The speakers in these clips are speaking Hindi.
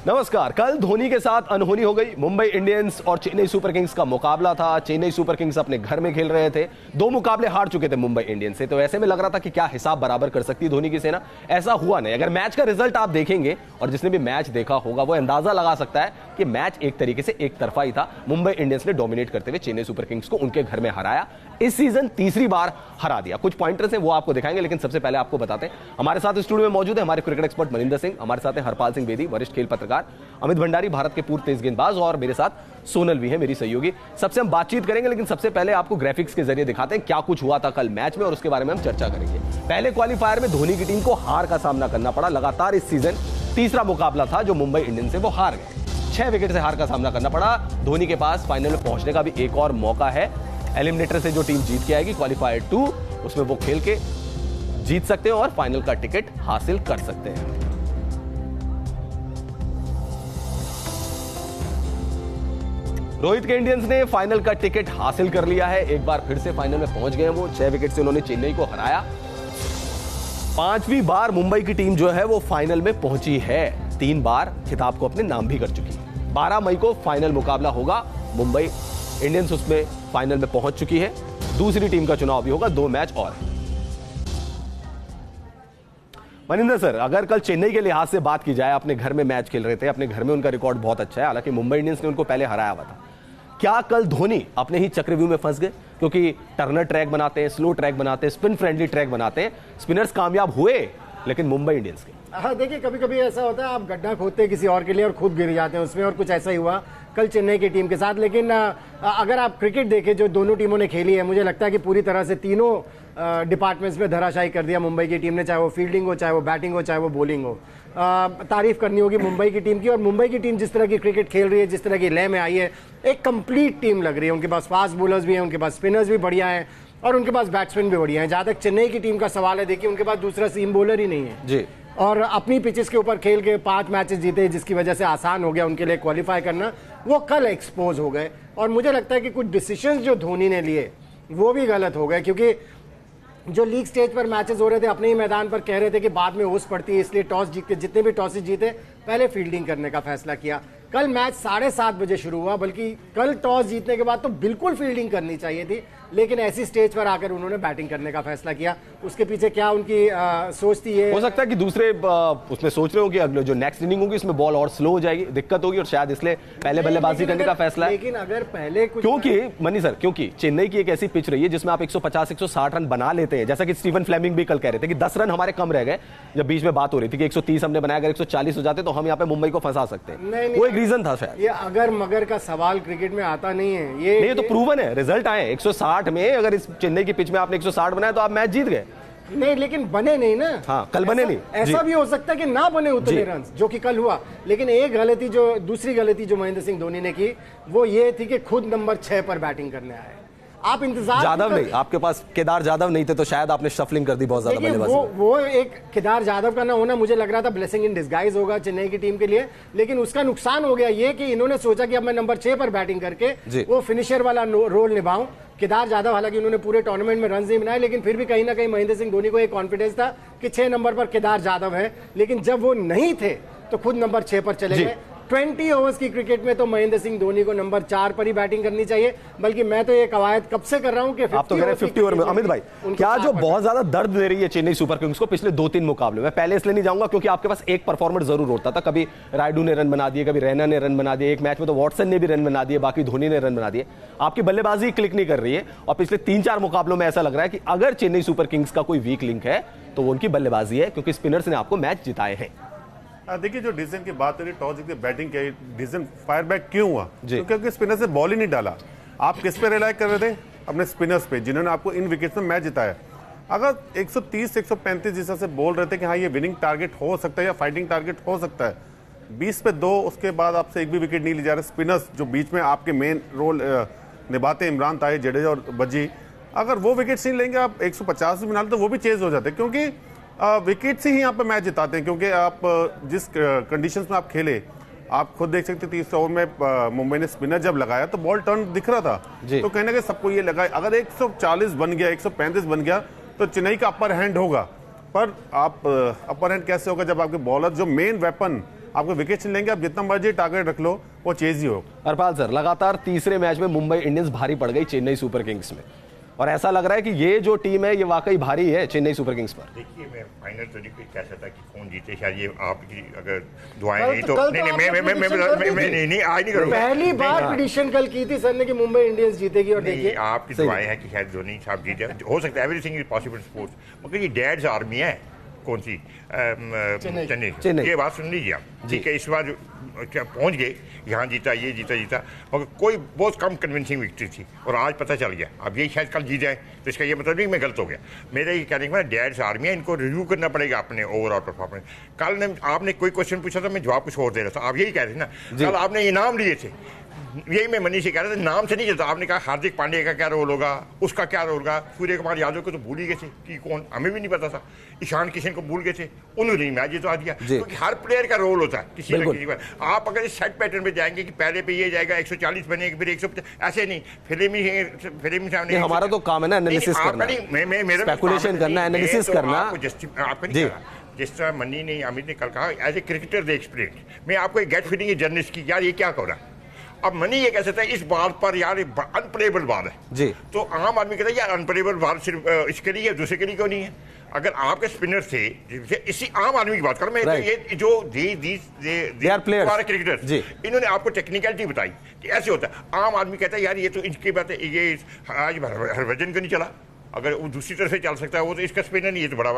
नमस्कार। कल धोनी के साथ अनहोनी हो गई। मुंबई इंडियंस और चेन्नई सुपर किंग्स का मुकाबला था। चेन्नई सुपर किंग्स अपने घर में खेल रहे थे, 2 मुकाबले हार चुके थे मुंबई इंडियंस से, तो ऐसे में लग रहा था कि क्या हिसाब बराबर कर सकती है धोनी की सेना। ऐसा हुआ नहीं। अगर मैच का रिजल्ट आप देखेंगे और जिसने भी मैच देखा होगा वो अंदाजा लगा सकता है कि मैच एक तरीके से एक तरफा ही था। मुंबई इंडियंस ने डोमिनेट करते हुए चेन्नई सुपर किंग्स को उनके घर में हराया। इस सीजन तीसरी बार हरा दिया। कुछ पॉइंटर्स हैं वो आपको दिखाएंगे, लेकिन सबसे पहले आपको बताते हैं हमारे साथ स्टूडियो में मौजूद है हमारे क्रिकेट एक्सपर्ट मनिंदर सिंह, हमारे साथ है हरपाल सिंह बेदी, वरिष्ठ खेल पत्रकार, अमित भंडारी, भारत के पूर्व तेज गेंदबाज, और मेरे साथ सोनल भी है, मेरी सहयोगी। सबसे हम बातचीत करेंगे, लेकिन सबसे पहले आपको ग्राफिक्स के जरिए दिखाते हैं क्या कुछ हुआ था कल मैच में और उसके बारे में हम चर्चा करेंगे। पहले क्वालिफायर में धोनी की टीम को हार का सामना करना पड़ा। लगातार इस सीजन तीसरा मुकाबला था जो मुंबई इंडियंस से वो हार गए। 6 विकेट से हार का सामना करना पड़ा। धोनी के पास फाइनल में पहुंचने का भी एक और मौका है। एलिमिनेटर से जो टीम जीत के आएगी क्वालिफायर 2, उसमें वो खेल के जीत सकते हैं और फाइनल का टिकट हासिल कर सकते हैं। रोहित के इंडियंस ने फाइनल का टिकट हासिल कर लिया है। एक बार फिर से फाइनल में पहुंच गए वो। 6 विकेट से उन्होंने चेन्नई को हराया। 5वीं बार मुंबई की टीम जो है वो फाइनल में पहुंची है। 3 बार खिताब को अपने नाम भी कर चुकी है। 12 मई को फाइनल मुकाबला होगा। मुंबई इंडियंस उसमें फाइनल में पहुंच चुकी है। दूसरी टीम का चुनाव भी होगा। 2 मैच और। मनिंदर सर, अगर कल चेन्नई के लिहाज से बात की जाए, अपने घर में मैच खेल रहे थे, अपने घर में उनका रिकॉर्ड बहुत अच्छा है, हालांकि मुंबई इंडियंस ने उनको पहले हराया हुआ था। क्या कल धोनी अपने ही चक्रव्यूह में फंस गए? क्योंकि टर्नर ट्रैक बनाते हैं, स्लो ट्रैक बनाते हैं, स्पिन फ्रेंडली ट्रैक बनाते हैं। स्पिनर्स कामयाब हुए, लेकिन मुंबई इंडियंस के। हाँ, देखिए कभी कभी ऐसा होता है, आप गड्ढा खोदते हैं किसी और के लिए और खुद गिर जाते हैं उसमें, और कुछ ऐसा ही हुआ कल चेन्नई की टीम के साथ। लेकिन अगर आप क्रिकेट देखें जो दोनों टीमों ने खेली है, मुझे लगता है कि पूरी तरह से तीनों डिपार्टमेंट्स में धराशायी कर दिया मुंबई की टीम ने, चाहे वो फील्डिंग हो, चाहे वो बैटिंग हो, चाहे वो बॉलिंग हो। तारीफ करनी होगी मुंबई की टीम की। और मुंबई की टीम जिस तरह की क्रिकेट खेल रही है, जिस तरह की लय में आई है, एक कंप्लीट टीम लग रही है। उनके पास फास्ट बॉलर्स भी हैं, उनके पास स्पिनर्स भी बढ़िया हैं और उनके पास बैट्समैन भी बढ़िया हैं। जहाँ तक चेन्नई की टीम का सवाल है, देखिए उनके पास दूसरा सीम बॉलर ही नहीं है जी। और अपनी पिचेस के ऊपर खेल के 5 मैचेस जीते, जिसकी वजह से आसान हो गया उनके लिए क्वालिफाई करना। वो कल एक्सपोज हो गए और मुझे लगता है कि कुछ डिसीजंस जो धोनी ने लिए वो भी गलत हो गए, क्योंकि जो लीग स्टेज पर मैचेस हो रहे थे, अपने ही मैदान पर कह रहे थे कि बाद में ओस पड़ती है, इसलिए टॉस जीत के जितने भी टॉसेस जीते पहले फील्डिंग करने का फैसला किया। कल मैच 7:30 बजे शुरू हुआ, बल्कि कल टॉस जीतने के बाद तो बिल्कुल फील्डिंग करनी चाहिए थी, लेकिन ऐसी स्टेज पर आकर उन्होंने बैटिंग करने का फैसला किया। उसके पीछे क्या उनकी सोच थी, ये हो सकता है कि दूसरे उसमें सोच रहे हो कि अगले जो नेक्स्ट इनिंग होगी उसमें बॉल और स्लो हो जाएगी, दिक्कत होगी, और शायद इसलिए पहले बल्लेबाजी करने का फैसला है। लेकिन अगर पहले कुछ, क्योंकि मनी सर, क्योंकि चेन्नई की एक ऐसी पिच रही है जिसमें आप 150-160 रन बना लेते हैं, जैसा कि स्टीवन फ्लेमिंग भी कल कह रहे थे कि 10 रन हमारे कम रह गए, जब बीच में बात हो रही थी कि 130 हमने बनाया, अगर 140 हो जाते तो हम यहाँ पे मुंबई को फंसा सकते हैं। वो एक रीजन था शायद। ये अगर मगर का सवाल क्रिकेट में आता नहीं है। ये तो प्रूवन है, रिजल्ट आए 160 में। अगर इस चेन्नई की पिच में आपने 160 बनाया तो आप मैच जीत गए। नहीं, लेकिन बने नहीं ना। हाँ, कल बने नहीं। ऐसा भी हो सकता है कि ना बने उतने रन जो कि कल हुआ। लेकिन एक गलती, जो दूसरी गलती जो महेंद्र सिंह धोनी ने की, वो ये थी कि खुद नंबर 6 पर बैटिंग करने आए। आप इंतजार, जादव नहीं, आपके पास केदार जादव नहीं थे तो शायद आपने शफलिंग कर दी बहुत ज्यादा बल्लेबाजी। वो एक केदार जाधव का ना होना मुझे लग रहा था ब्लेसिंग इन डिस्गाइज होगा चेन्नई की टीम के लिए, लेकिन उसका नुकसान हो गया ये कि इन्होंने सोचा कि अब मैं नंबर 6 पर बैटिंग करके वो फिनिशर वाला रोल निभाऊं। केदार जाधव, हालांकि उन्होंने पूरे टूर्नामेंट में रन नहीं बनाए, लेकिन फिर भी कहीं ना कहीं महेंद्र सिंह धोनी को एक कॉन्फिडेंस था कि 6 नंबर पर केदार जाधव है। लेकिन जब वो नहीं थे तो खुद नंबर 6 पर चले गए। 20 ओवर्स की क्रिकेट में तो महेंद्र सिंह धोनी को नंबर 4 पर ही बैटिंग करनी चाहिए। बल्कि मैं तो ये कवायद कब से कर रहा हूं कि आप तो कह रहे हैं 50 ओवर में। अमित भाई, क्या जो बहुत ज्यादा दर्द दे रही है चेन्नई सुपर किंग्स को पिछले 2-3 मुकाबले में, पहले इसलिए नहीं जाऊंगा क्योंकि आपके पास एक परफॉर्मर जरूर होता था। कभी रायडू ने रन बना दिए, कभी रैना ने रन बना दिए, एक मैच में तो वॉटसन ने भी रन बना दिए, बाकी धोनी ने रन बना दिए। आपकी बल्लेबाजी क्लिक नहीं कर रही है और पिछले 3-4 मुकाबलों में ऐसा लग रहा है कि अगर चेन्नई सुपर किंग्स का कोई वीक लिंक है तो वो उनकी बल्लेबाजी है, क्योंकि स्पिनर्स ने आपको मैच जिताए हैं। देखिए, जो डिसीजन की बात करें, टॉस जीत के बैटिंग के डिसीजन फायर बैक क्यों हुआ? क्योंकि स्पिनर से बॉल ही नहीं डाला। आप किस पे रिलाय कर रहे थे? अपने स्पिनर्स पे, जिन्होंने आपको इन विकेट्स में मैच जिताया। अगर 130-135 जिस से बोल रहे थे कि हाँ ये विनिंग टारगेट हो सकता है या फाइटिंग टारगेट हो सकता है, 20 पे 2, उसके बाद आपसे एक भी विकेट नहीं ली जा रहा। स्पिनर्स जो बीच में आपके मेन रोल निभाते हैं, इमरान ताहिर, जडेजा और बज्जी, अगर वो विकेट्स नहीं लेंगे, आप 150 भी बना लेते तो वो भी चेज हो जाते हैं, क्योंकि विकेट से ही यहाँ पे मैच जिताते हैं। क्योंकि आप जिस कंडीशंस में आप खेले, आप खुद देख सकते 30 ओवर में मुंबई ने स्पिनर जब लगाया तो बॉल टर्न दिख रहा था, तो कहीं ना कहीं सबको ये लगा अगर 140 बन गया, 135 बन गया तो चेन्नई का अपर हैंड होगा। पर आप अपर हैंड कैसे होगा जब आपके बॉलर जो मेन वेपन आपको विकेट लेंगे, आप जितना मर्जी टारगेट रख लो, वो चेज ही हो। हरपाल सर, लगातार तीसरे मैच में मुंबई इंडियंस भारी पड़ गई चेन्नई सुपर किंग्स में, और ऐसा लग रहा है कि ये जो टीम है ये वाकई भारी है चेन्नई सुपर किंग्स पर। देखिए, मैं फाइनल तो नहीं कह सकता कि कौन जीते, शायद ये आपकी अगर दुआएं नहीं तो कल नहीं तो मैं आज नहीं करूंगा। पहली बार प्रेडिक्शन कल की थी सर ने कि मुंबई इंडियंस जीतेगी, और देखिए आपकी दुआएं हैं कि शायद धोनी साहब जीते, हो सकता है, एवरीथिंग इज पॉसिबल स्पोर्ट्स, मगर ये डैड्स आर्मी है। कौन सी? चेन्नई। ये बात सुन लीजिए आप, ठीक है, इस बार क्या पहुंच गए, यहाँ जीता, ये जीता, मगर कोई बहुत कम कन्विंसिंग विक्ट्री थी, और आज पता चल गया। अब यही शायद कल जीत जाए, तो इसका ये मतलब नहीं मैं गलत हो गया। मेरा ये कहने का डैड्स आर्मी है, इनको रिव्यू करना पड़ेगा अपने ओवरऑल परफॉर्मेंस। कल ने आपने कोई क्वेश्चन पूछा था, मैं जवाब कुछ और दे रहा था, आप यही कह रहे थे ना, कल आपने इनाम लिए थे, यही मैं मनीष से कह रहा था, नाम से नहीं चलता। आपने कहा हार्दिक पांड्या का क्या रोल होगा, उसका क्या रोल होगा, सूर्य कुमार यादव को तो भूल ही गए थे कि कौन, हमें भी नहीं पता था, ईशान किशन को भूल गए थे, उन्होंने मैच जितवा दिया, क्योंकि हर प्लेयर का रोल होता है किसी न किसी पर। आप अगर इस सेट पैटर्न पे जाएंगे कि पहले पे ये जाएगा 140 बनेगा, फिर 150, ऐसे नहीं। फिल्मी सामने हमारा तो काम है ना एनालिसिस करना, स्पेकुलेशन करना, एनालिसिस करना। आपका नहीं जिस तरह मनी ने, अमित ने कल कहा, as a cricketer the experience, मैं आपको एक गेट फीलिंग जर्नलिस्ट की, यार ये क्या कर रहा है। अब मनी ये कह सकता है इस बात पर, यार अनप्लेबल बात है जी, तो आम आदमी कहता है यार अनप्लेबल बात सिर्फ इसके लिए, दूसरे के लिए क्यों नहीं है। अगर आपके स्पिनर थे, इसी आम आदमी की बात करो मैं, ये जो क्रिकेटर, इन्होंने आपको टेक्निकलिटी बताई कि ऐसे होता है। आम आदमी कहता है यार ये तो इनकी बात है, ये आज हरभजन को नहीं चला, अगर वो दूसरी तरफ से चल सकता है, वो तो इसका स्पिनर नहीं है, तो बड़ा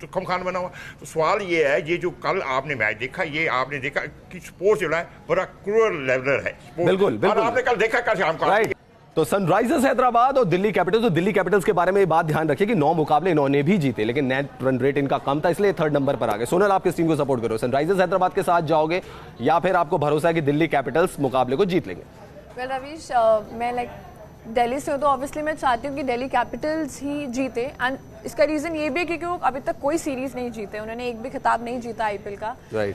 तो कम खान बना हुआ। तो सवाल ये है, ये जो कल आपने मैच देखा, ये आपने देखा कि स्पोर्ट्स जो है बड़ा क्रूअल लेवलर है। बिल्कुल, बिल्कुल। आपने कल देखा कल शाम को, राइट। तो सनराइजर्स हैदराबाद और दिल्ली कैपिटल्स, तो दिल्ली कैपिटल्स के बारे में ये बात ध्यान रखिए कि 9 मुकाबले इन्होंने भी जीते, लेकिन नेट रन रेट इनका कम था, इसलिए 3rd नंबर पर आ गए। सोनल, आप किस टीम को सपोर्ट करो, सनराइजर्स हैदराबाद के साथ जाओगे या फिर आपको भरोसा है कि दिल्ली कैपिटल्स मुकाबले को जीत लेंगे? वेल रवीश, मैं दिल्ली से हूँ, तो ऑब्वियसली मैं चाहती हूँ कि दिल्ली कैपिटल्स ही जीते, एंड इसका रीजन ये भी है क्योंकि वो अभी तक कोई सीरीज नहीं जीते, उन्होंने एक भी खिताब नहीं जीता आईपीएल का।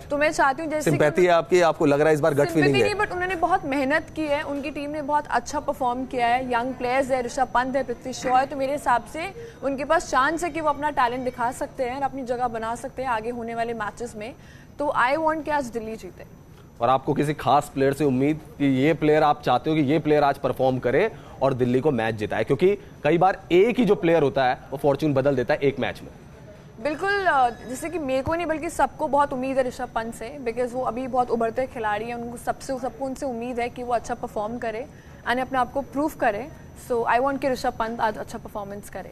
तो मैं चाहती हूँ, जैसे सिंपैथी है आपकी, आपको लग रहा है इस बार गट फीलिंग है, बट उन्होंने बहुत मेहनत की है, उनकी टीम ने बहुत अच्छा परफॉर्म किया है, यंग प्लेयर्स है, ऋषभ पंत है, पृथ्वी शॉ है, तो मेरे हिसाब से उनके पास चांस है कि वो अपना टैलेंट दिखा सकते हैं और अपनी जगह बना सकते हैं आगे होने वाले मैचेस में। तो आई वांट कि आज दिल्ली जीते। और आपको किसी खास प्लेयर से उम्मीद कि ये प्लेयर आप चाहते हो कि ये प्लेयर आज परफॉर्म करे और दिल्ली को मैच जिताए, क्योंकि कई बार एक ही जो प्लेयर होता है वो फॉर्च्यून बदल देता है एक मैच में? बिल्कुल, जैसे कि मेरे को नहीं बल्कि सबको बहुत उम्मीद है ऋषभ पंत से, बिकॉज वो अभी बहुत उभरते खिलाड़ी हैं, उनको सबको उनसे उम्मीद है कि वो अच्छा परफॉर्म करे एंड अपने आप को प्रूव करे। सो आई वांट कि ऋषभ पंत आज अच्छा परफॉर्मेंस करे।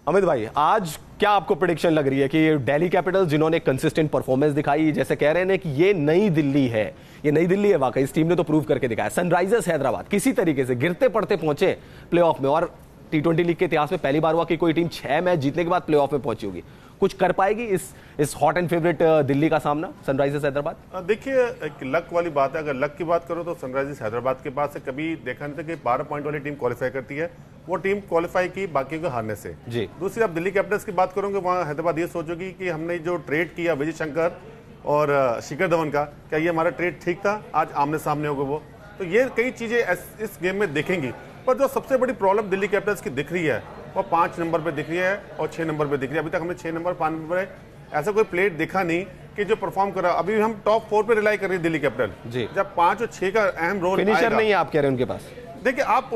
अमित भाई, आज क्या आपको प्रेडिक्शन लग रही है कि दिल्ली कैपिटल्स जिन्होंने कंसिस्टेंट परफॉर्मेंस दिखाई, जैसे कह रहे हैं कि ये नई दिल्ली है, ये नई दिल्ली है वाकई, इस टीम ने तो प्रूव करके दिखाया। सनराइजर्स हैदराबाद किसी तरीके से गिरते पड़ते पहुंचे प्लेऑफ में, और T20 लीग के इतिहास में पहली बार हुआ कि कोई टीम 6 मैच जीतने के बाद प्लेऑफ में पहुंची होगी। कुछ कर पाएगी इस हॉट एंड फेवरेट दिल्ली का सामना सनराइजर्स हैदराबाद? देखिए, एक लक वाली बात है। अगर लक की बात करो तो सनराइजर्स हैदराबाद के पास से कभी देखा नहीं था कि 12 पॉइंट वाली टीम क्वालिफाई करती है। वो टीम क्वालिफाई की बाकी को हारने से जी। दूसरी, आप दिल्ली कैपिटल्स की बात करोगे, वहाँ हैदराबाद ये सोचोगी कि हमने जो ट्रेड किया विजय शंकर और शिखर धवन का, क्या ये हमारा ट्रेड ठीक था? आज आमने सामने होगा वो, तो ये कई चीजें इस गेम में देखेंगी। पर जो सबसे बड़ी प्रॉब्लम दिल्ली कैपिटल्स की दिख रही है वो 5 नंबर पे दिख रही है और 6 नंबर पे दिख रही है। अभी तक हमने 6 नंबर 5 नंबर ऐसा कोई प्लेयर देखा नहीं कि जो परफॉर्म कर रहा। अभी हम टॉप 4 पे रिलाई कर रही है दिल्ली कैपिटल जी, जब 5 और 6 का अहम रोल फिनिशर नहीं है आप कह रहे हैं उनके पास। देखिए, आप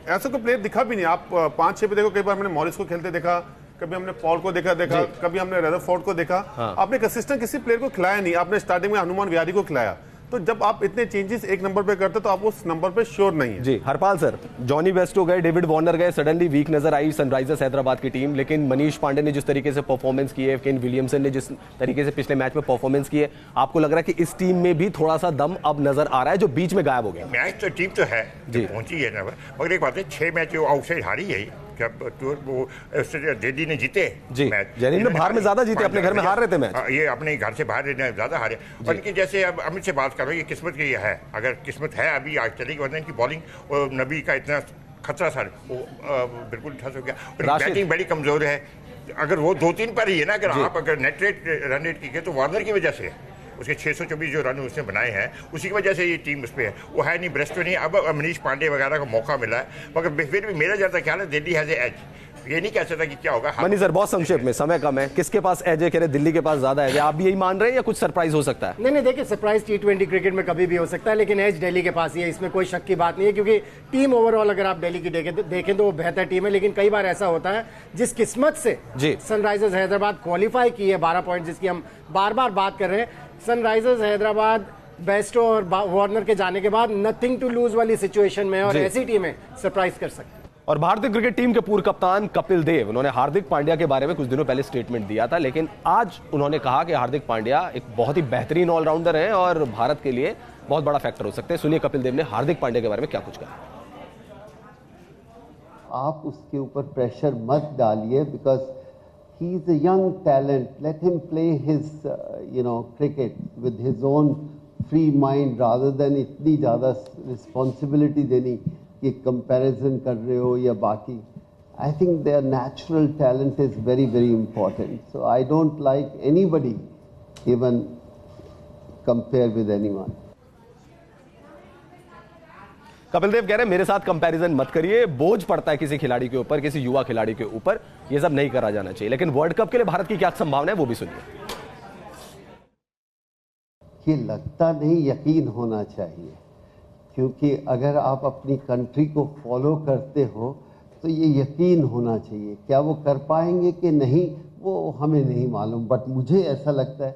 ऐसा कोई प्लेयर दिखा भी नहीं। आप 5-6 पे देखो, कई बार हमने मॉरिस को खेलते देखा, कभी हमने पॉल को देखा कभी हमने रदरफोर्ड को देखा। आपने कंसिस्टेंट किसी प्लेयर को खिलाया नहीं। आपने स्टार्टिंग में हनुमान विहारी को खिलाया। तो जब आप इतने चेंजेस एक नंबर पे करते तो आप उस नंबर पे श्योर नहीं है जी। हरपाल सर, जॉनी वेस्टो गए, डेविड वार्नर गए, सडनली वीक नजर आई सनराइजर्स हैदराबाद की टीम, लेकिन मनीष पांडे ने जिस तरीके से परफॉर्मेंस की है, केन विलियमसन ने जिस तरीके से पिछले मैच में परफॉर्मेंस की है, आपको लग रहा है कि इस टीम में भी थोड़ा सा दम अब नजर आ रहा है जो बीच में गायब हो गया? मैच तो टीम तो है जी, पहुंची है ना, मगर एक बात है, 6 मैच आउटसाइड हारी है। जब वो दिल्ली ने जीते जी, जैनिन बाहर में ज्यादा जीते, अपने घर में हार रहे थे मैच, ये अपने घर से बाहर ज्यादा हारे। और इनकी जैसे अब अमित से बात करो, ये किस्मत की है, अगर किस्मत है अभी आज चलेगी, वरना इनकी बॉलिंग और नबी का इतना खतरा था वो बिल्कुल ठस हो गया। और बैटिंग बड़ी कमजोर है। अगर वो 2-3 पर ही है ना, अगर आप अगर नेट रेट रन रेट की तो वार्नर की वजह से है, उसके 624 जो रन उसने बनाए हैं उसी की वजह से ये टीम उस पर है। वो है नहीं, ब्रेस्ट में नहीं। अब मनीष पांडे वगैरह को मौका मिला है, मगर फिर भी मेरा ज़्यादा ख्याल है दिल्ली हैज़ ए एज। ये नहीं कह सकता कि क्या होगा। मनी सर बहुत संक्षेप में, समय कम है, किसके पास एज है? कह रहे दिल्ली के पास ज्यादा एज है, आप भी यही मान रहे हैं या कुछ सरप्राइज हो सकता है? नहीं देखिए, सरप्राइज T20 क्रिकेट में कभी भी हो सकता है, लेकिन एज दिल्ली के पास ही है, इसमें कोई शक की बात नहीं है, क्योंकि टीम ओवरऑल अगर आप दिल्ली की देखें तो वो बेहतर टीम है। लेकिन कई बार ऐसा होता है, जिस किस्मत से सनराइजर्स हैदराबाद क्वालिफाई की है 12 पॉइंट, जिसकी हम बार बार बात कर रहे हैं, सनराइजर्स हैदराबाद बेस्टो और वार्नर के जाने के बाद नथिंग टू लूज वाली सिचुएशन में, और ऐसी टीमें सरप्राइज कर सकती है। और भारतीय क्रिकेट टीम के पूर्व कप्तान कपिल देव, उन्होंने हार्दिक पांड्या के बारे में कुछ दिनों पहले स्टेटमेंट दिया था, लेकिन आज उन्होंने कहा कि हार्दिक पांड्या एक बहुत ही बेहतरीन ऑलराउंडर है और भारत के लिए बहुत बड़ा फैक्टर हो सकते हैं। सुनिए कपिल देव ने हार्दिक पांड्या के बारे में क्या कुछ कहा। आप उसके ऊपर प्रेशर मत डालिए, because he is a young talent, let him play his cricket with his own free mind, rather than इतनी ज़्यादा रिस्पॉन्सिबिलिटी देनी कि कंपैरिजन कर रहे हो या बाकी। I think their natural talent is very very important, so I don't like anybody even compare with anyone. Kapil Dev कह रहे हैं मेरे साथ कंपैरिजन मत करिए, बोझ पड़ता है किसी खिलाड़ी के ऊपर, किसी युवा खिलाड़ी के ऊपर, ये सब नहीं करा जाना चाहिए। लेकिन वर्ल्ड कप के लिए भारत की क्या संभावना है वो भी सुनिए। ये लगता नहीं, यकीन होना चाहिए, क्योंकि अगर आप अपनी कंट्री को फॉलो करते हो तो ये यकीन होना चाहिए। क्या वो कर पाएंगे कि नहीं वो हमें नहीं मालूम, बट मुझे ऐसा लगता है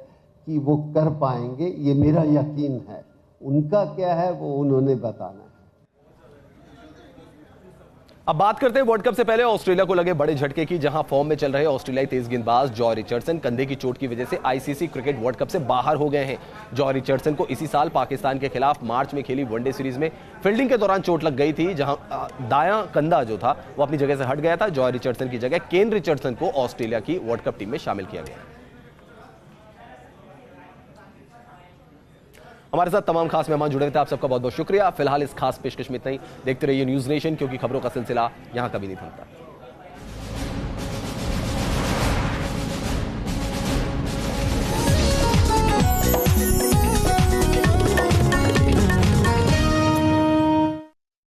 कि वो कर पाएंगे, ये मेरा यकीन है। उनका क्या है वो उन्होंने बताना है। अब बात करते हैं वर्ल्ड कप से पहले ऑस्ट्रेलिया को लगे बड़े झटके की, जहां फॉर्म में चल रहे ऑस्ट्रेलियाई तेज गेंदबाज जॉय रिचर्डसन कंधे की चोट की वजह से आईसीसी क्रिकेट वर्ल्ड कप से बाहर हो गए हैं। जॉय रिचर्डसन को इसी साल पाकिस्तान के खिलाफ मार्च में खेली वनडे सीरीज में फील्डिंग के दौरान चोट लग गई थी, जहां दायां कंधा जो था वो अपनी जगह से हट गया था। जॉय रिचर्डसन की जगह केन रिचर्डसन को ऑस्ट्रेलिया की वर्ल्ड कप टीम में शामिल किया गया। हमारे साथ तमाम खास मेहमान जुड़े थे, आप सबका बहुत बहुत शुक्रिया। फिलहाल इस खास पेशकश में इतना ही। देखते रहिए न्यूज नेशन, क्योंकि खबरों का सिलसिला यहां कभी नहीं थमता।